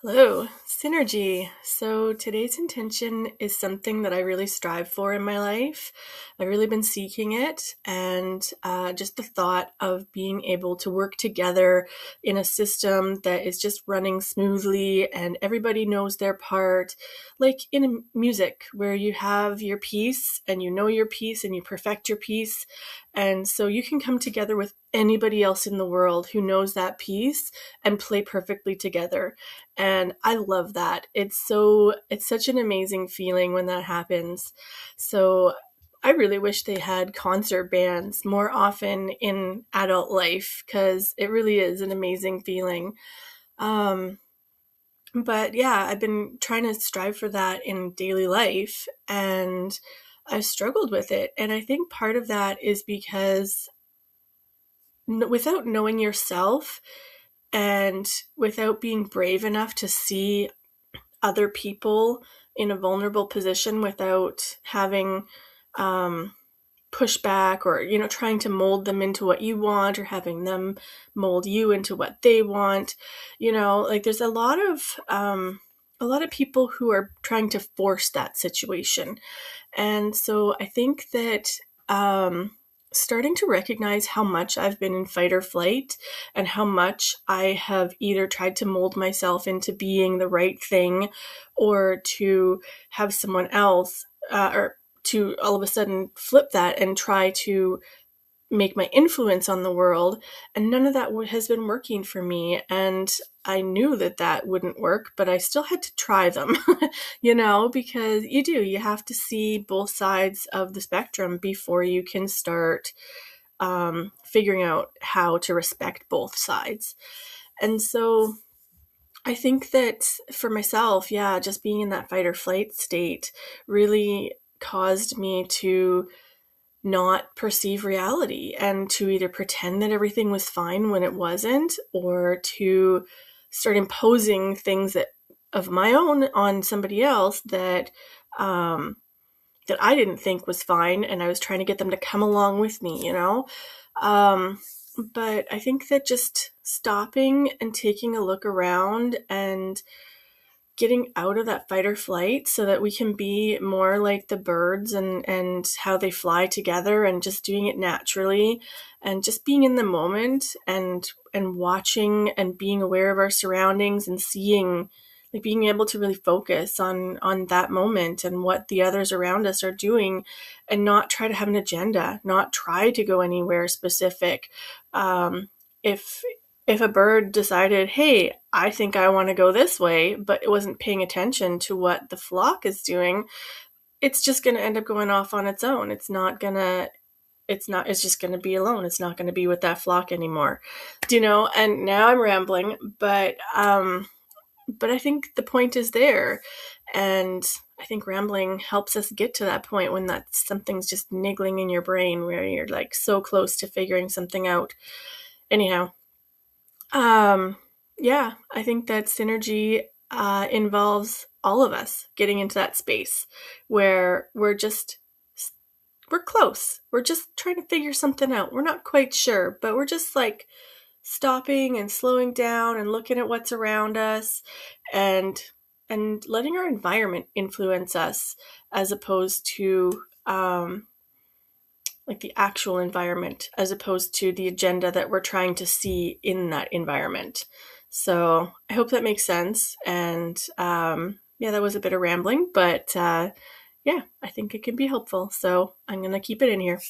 Hello, synergy. So today's intention is something that I really strive for in my life. I've really been seeking it, and just the thought of being able to work together in a system that is just running smoothly and everybody knows their part, like in music, where you have your piece and you know your piece and you perfect your piece. And so you can come together with anybody else in the world who knows that piece and play perfectly together. And I love that. It's such an amazing feeling when that happens. So I really wish they had concert bands more often in adult life because it really is an amazing feeling. Um, but yeah, I've been trying to strive for that in daily life, and I've struggled with it. And I think part of that is because without knowing yourself and without being brave enough to see other people in a vulnerable position without having um, pushback or trying to mold them into what you want or having them mold you into what they want. Like there's a lot of people who are trying to force that situation. And so I think that um, starting to recognize how much I've been in fight or flight and how much I have either tried to mold myself into being the right thing or to have someone else or to all of a sudden flip that and try to make my influence on the world, and none of that has been working for me. And I knew that that wouldn't work, but I still had to try them. Because you have to see both sides of the spectrum before you can start figuring out how to respect both sides. And so I think that for myself, yeah, just being in that fight or flight state really caused me to not perceive reality and to either pretend that everything was fine when it wasn't, or to start imposing things that of my own on somebody else that I didn't think was fine, and I was trying to get them to come along with me. Um, but I think that just stopping and taking a look around and getting out of that fight or flight so that we can be more like the birds and how they fly together and just doing it naturally and just being in the moment and watching and being aware of our surroundings and seeing, like, being able to really focus on that moment and what the others around us are doing, and not try to have an agenda, not try to go anywhere specific. If a bird decided, hey, I think I want to go this way, but it wasn't paying attention to what the flock is doing, it's just going to end up going off on its own. It's just going to be alone. It's not going to be with that flock anymore. And now I'm rambling, but I think the point is there. And I think rambling helps us get to that point when that something's just niggling in your brain where you're like so close to figuring something out. Anyhow, um, yeah, I think that synergy involves all of us getting into that space where we're close. We're just trying to figure something out. We're not quite sure, but we're just like stopping and slowing down and looking at what's around us and letting our environment influence us as opposed to like the actual environment, as opposed to the agenda that we're trying to see in that environment. So I hope that makes sense. And yeah, that was a bit of rambling, but yeah, I think it can be helpful. So I'm going to keep it in here.